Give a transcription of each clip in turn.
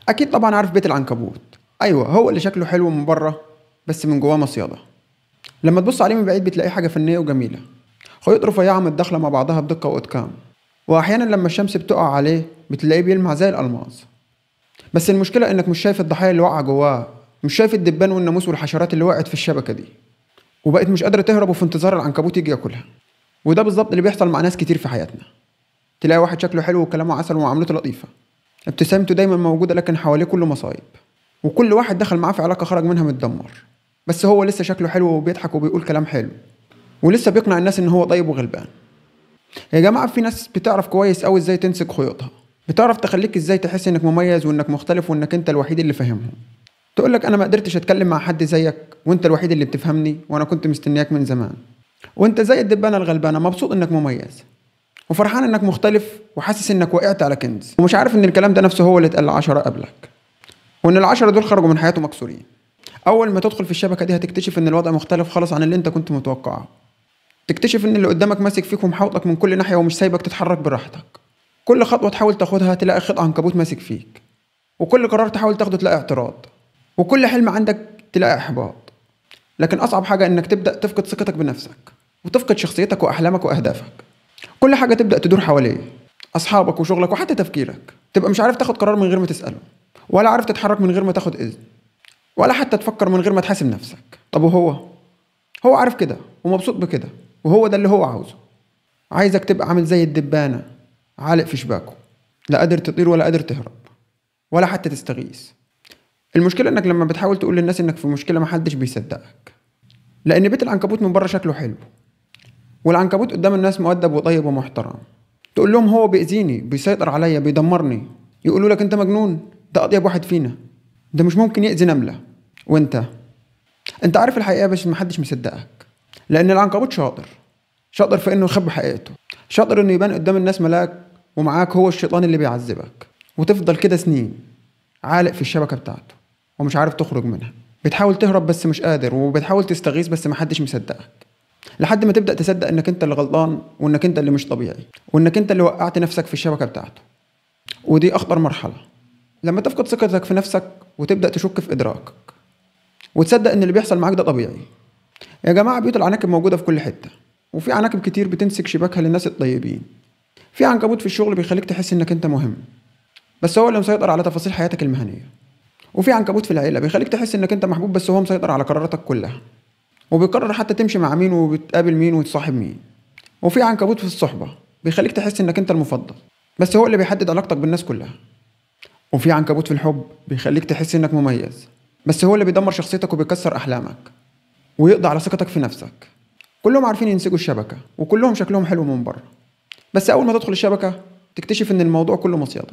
اكيد طبعا عارف بيت العنكبوت. ايوه، هو اللي شكله حلو من بره بس من جواه مصيده. لما تبص عليه من بعيد بتلاقيه حاجه فنيه وجميله، خيوط رفيعه متداخله مع بعضها بدقه واتقان. واحيانا لما الشمس بتقع عليه بتلاقيه بيلمع زي الالماس. بس المشكله انك مش شايف الضحايا اللي واقعه جواه، مش شايف الدبان والناموس والحشرات اللي وقعت في الشبكه دي وبقت مش قادره تهرب وفي انتظار العنكبوت يجي ياكلها. وده بالظبط اللي بيحصل مع ناس كتير في حياتنا. تلاقي واحد شكله حلو وكلامه عسل ومعاملته لطيفه، ابتسامته دايما موجوده، لكن حواليه كله مصايب. وكل واحد دخل معاه في علاقه خرج منها متدمر، بس هو لسه شكله حلو وبيضحك وبيقول كلام حلو ولسه بيقنع الناس ان هو طيب وغلبان. يا جماعه، في ناس بتعرف كويس قوي ازاي تمسك خيوطها، بتعرف تخليك ازاي تحس انك مميز وانك مختلف وانك انت الوحيد اللي فاهمهم. تقول لك انا ما قدرتش اتكلم مع حد زيك وانت الوحيد اللي بتفهمني وانا كنت مستنياك من زمان. وانت زي الدبانه الغلبانه مبسوط انك مميز وفرحان انك مختلف وحاسس انك وقعت على كنز، ومش عارف ان الكلام ده نفسه هو اللي اتقال ل10 قبلك، وان ال10 دول خرجوا من حياته مكسورين. اول ما تدخل في الشبكه دي هتكتشف ان الوضع مختلف خالص عن اللي انت كنت متوقعه. تكتشف ان اللي قدامك ماسك فيك ومحاوطك من كل ناحيه ومش سايبك تتحرك براحتك. كل خطوه تحاول تاخدها تلاقي خيط عنكبوت ماسك فيك، وكل قرار تحاول تاخده تلاقي اعتراض، وكل حلم عندك تلاقي احباط. لكن اصعب حاجه انك تبدا تفقد ثقتك بنفسك وتفقد شخصيتك واحلامك واهدافك. كل حاجه تبدا تدور حواليه، اصحابك وشغلك وحتى تفكيرك. تبقى مش عارف تاخد قرار من غير ما تساله، ولا عارف تتحرك من غير ما تاخد اذن، ولا حتى تفكر من غير ما تحاسب نفسك. طب هو عارف كده ومبسوط بكده، وهو ده اللي هو عاوزه. عايزك تبقى عامل زي الدبانة عالق في شباكه، لا قادر تطير ولا قادر تهرب ولا حتى تستغيث. المشكلة انك لما بتحاول تقول للناس انك في مشكلة محدش بيصدقك، لان بيت العنكبوت من بره شكله حلو، والعنكبوت قدام الناس مؤدب وطيب ومحترم. تقول لهم هو بيأذيني، بيسيطر عليا، بيدمرني، يقولوا لك انت مجنون، ده اطيب واحد فينا، ده مش ممكن يأذي نملة. وانت عارف الحقيقة بس محدش مصدقك، لان العنكبوت شاطر في انه يخبي حقيقته، شاطر انه يبان قدام الناس ملاك ومعاك هو الشيطان اللي بيعذبك. وتفضل كده سنين عالق في الشبكة بتاعته ومش عارف تخرج منها. بتحاول تهرب بس مش قادر، وبتحاول تستغيث بس محدش مصدقك، لحد ما تبدأ تصدق انك انت اللي غلطان وانك انت اللي مش طبيعي وانك انت اللي وقعت نفسك في الشبكة بتاعته. ودي اخطر مرحلة، لما تفقد ثقتك في نفسك وتبدأ تشك في ادراكك وتصدق ان اللي بيحصل معاك ده طبيعي. يا جماعة، بيوت العناكب موجودة في كل حتة، وفي عناكب كتير بتمسك شباكها للناس الطيبين. في عنكبوت في الشغل بيخليك تحس انك انت مهم بس هو اللي مسيطر على تفاصيل حياتك المهنية. وفي عنكبوت في العيلة بيخليك تحس انك انت محبوب بس هو مسيطر على قراراتك كلها، وبيقرر حتى تمشي مع مين وبتقابل مين وتصاحب مين. وفي عنكبوت في الصحبة بيخليك تحس انك انت المفضل بس هو اللي بيحدد علاقتك بالناس كلها. وفي عنكبوت في الحب بيخليك تحس انك مميز بس هو اللي بيدمر شخصيتك وبيكسر احلامك ويقضي على ثقتك في نفسك. كلهم عارفين ينسجوا الشبكة وكلهم شكلهم حلو من بره، بس أول ما تدخل الشبكة تكتشف إن الموضوع كله مصيدة.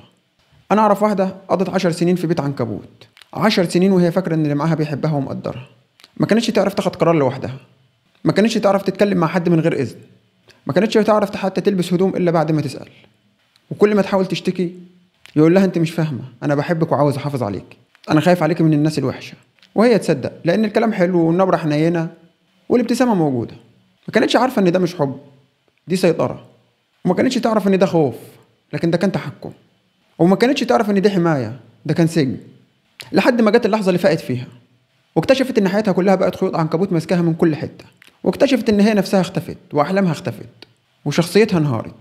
أنا أعرف واحدة قضت 10 سنين في بيت عنكبوت، 10 سنين وهي فاكرة إن اللي معاها بيحبها ومقدرها. ما كانتش تعرف تاخد قرار لوحدها، ما كانتش تعرف تتكلم مع حد من غير إذن، ما كانتش تعرف حتى تلبس هدوم إلا بعد ما تسأل. وكل ما تحاول تشتكي يقول لها أنت مش فاهمة، أنا بحبك وعاوز أحافظ عليك، أنا خايف عليك من الناس الوحشة. وهي تصدق لأن الكلام حلو والنبرة حنينة والابتسامة موجودة. ما كانتش عارفة إن ده مش حب، دي سيطرة. وما كانتش تعرف إن ده خوف، لكن ده كان تحكم. وما كانتش تعرف إن دي حماية، ده كان سجن. لحد ما جت اللحظة اللي فاقت فيها واكتشفت إن حياتها كلها بقت خيوط عنكبوت ماسكاها من كل حتة، واكتشفت إن هي نفسها اختفت وأحلامها اختفت وشخصيتها انهارت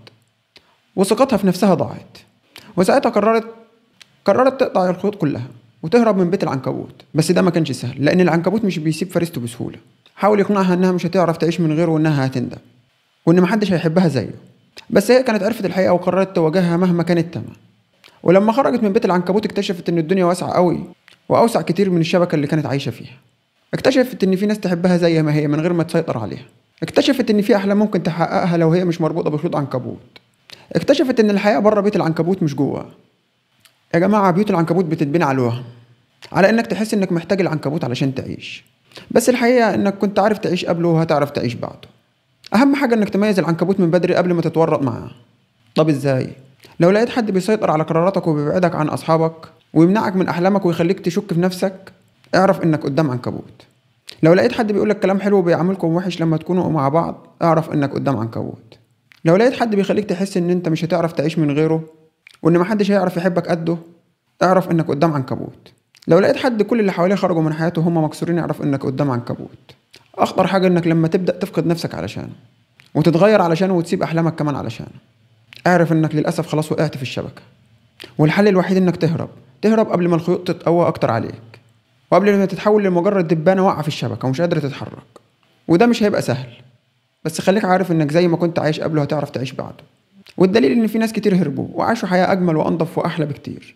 وثقتها في نفسها ضاعت. وساعتها قررت تقطع الخيوط كلها وتهرب من بيت العنكبوت. بس ده ما كانش سهل، لأن العنكبوت مش بيسيب فريسته بسهولة. حاول يقنعها إنها مش هتعرف تعيش من غيره وإنها هتندم وإن محدش هيحبها زيه. بس هي كانت عرفت الحقيقة وقررت تواجهها مهما كان الثمن. ولما خرجت من بيت العنكبوت اكتشفت إن الدنيا واسعة قوي وأوسع كتير من الشبكة اللي كانت عايشة فيها. اكتشفت إن في ناس تحبها زي ما هي من غير ما تسيطر عليها. اكتشفت إن في أحلام ممكن تحققها لو هي مش مربوطة بخيوط عنكبوت. اكتشفت إن الحياة بره بيت العنكبوت مش جوه. يا جماعة، بيوت العنكبوت بتتبني على الوهم، على إنك تحس إنك محتاج العنكبوت علشان تعيش، بس الحقيقة إنك كنت عارف تعيش قبله وهتعرف تعيش بعده. أهم حاجة إنك تميز العنكبوت من بدري قبل ما تتورط معاه. طب إزاي؟ لو لقيت حد بيسيطر على قراراتك وبيبعدك عن أصحابك ويمنعك من أحلامك ويخليك تشك في نفسك، اعرف إنك قدام عنكبوت. لو لقيت حد بيقولك كلام حلو وبيعاملكم وحش لما تكونوا مع بعض، اعرف إنك قدام عنكبوت. لو لقيت حد بيخليك تحس إن أنت مش هتعرف تعيش من غيره وإن محدش هيعرف يحبك قده، اعرف انك قدام عنكبوت. لو لقيت حد كل اللي حواليه خرجوا من حياته وهم مكسورين، اعرف انك قدام عنكبوت. اخطر حاجة انك لما تبدأ تفقد نفسك علشانه وتتغير علشانه وتسيب احلامك كمان علشانه، اعرف انك للأسف خلاص وقعت في الشبكة. والحل الوحيد انك تهرب قبل ما الخيوط تتقوى اكتر عليك، وقبل ما تتحول لمجرد دبانة واقعة في الشبكة ومش قادرة تتحرك. وده مش هيبقى سهل، بس خليك عارف انك زي ما كنت عايش قبله هتعرف تعيش بعده. والدليل ان في ناس كتير هربوا وعاشوا حياة اجمل وانضف واحلى بكتير.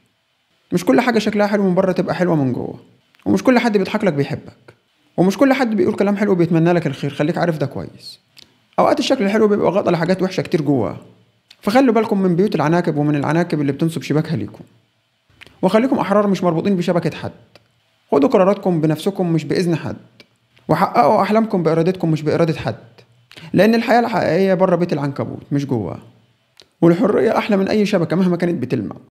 مش كل حاجة شكلها حلو من بره تبقى حلوة من جوه، ومش كل حد بيضحك لك بيحبك، ومش كل حد بيقول كلام حلو بيتمنى لك الخير. خليك عارف ده كويس. اوقات الشكل الحلو بيبقى غطى لحاجات وحشة كتير جواها. فخلوا بالكم من بيوت العناكب ومن العناكب اللي بتنصب شباكها ليكم. وخليكم احرار مش مربوطين بشبكة حد. خدوا قراراتكم بنفسكم مش بإذن حد، وحققوا أحلامكم بإرادتكم مش بإرادة حد. لأن الحياة الحقيقية بره بيت العنكبوت مش جواه. والحرية أحلى من أي شبكة مهما كانت بتلمع.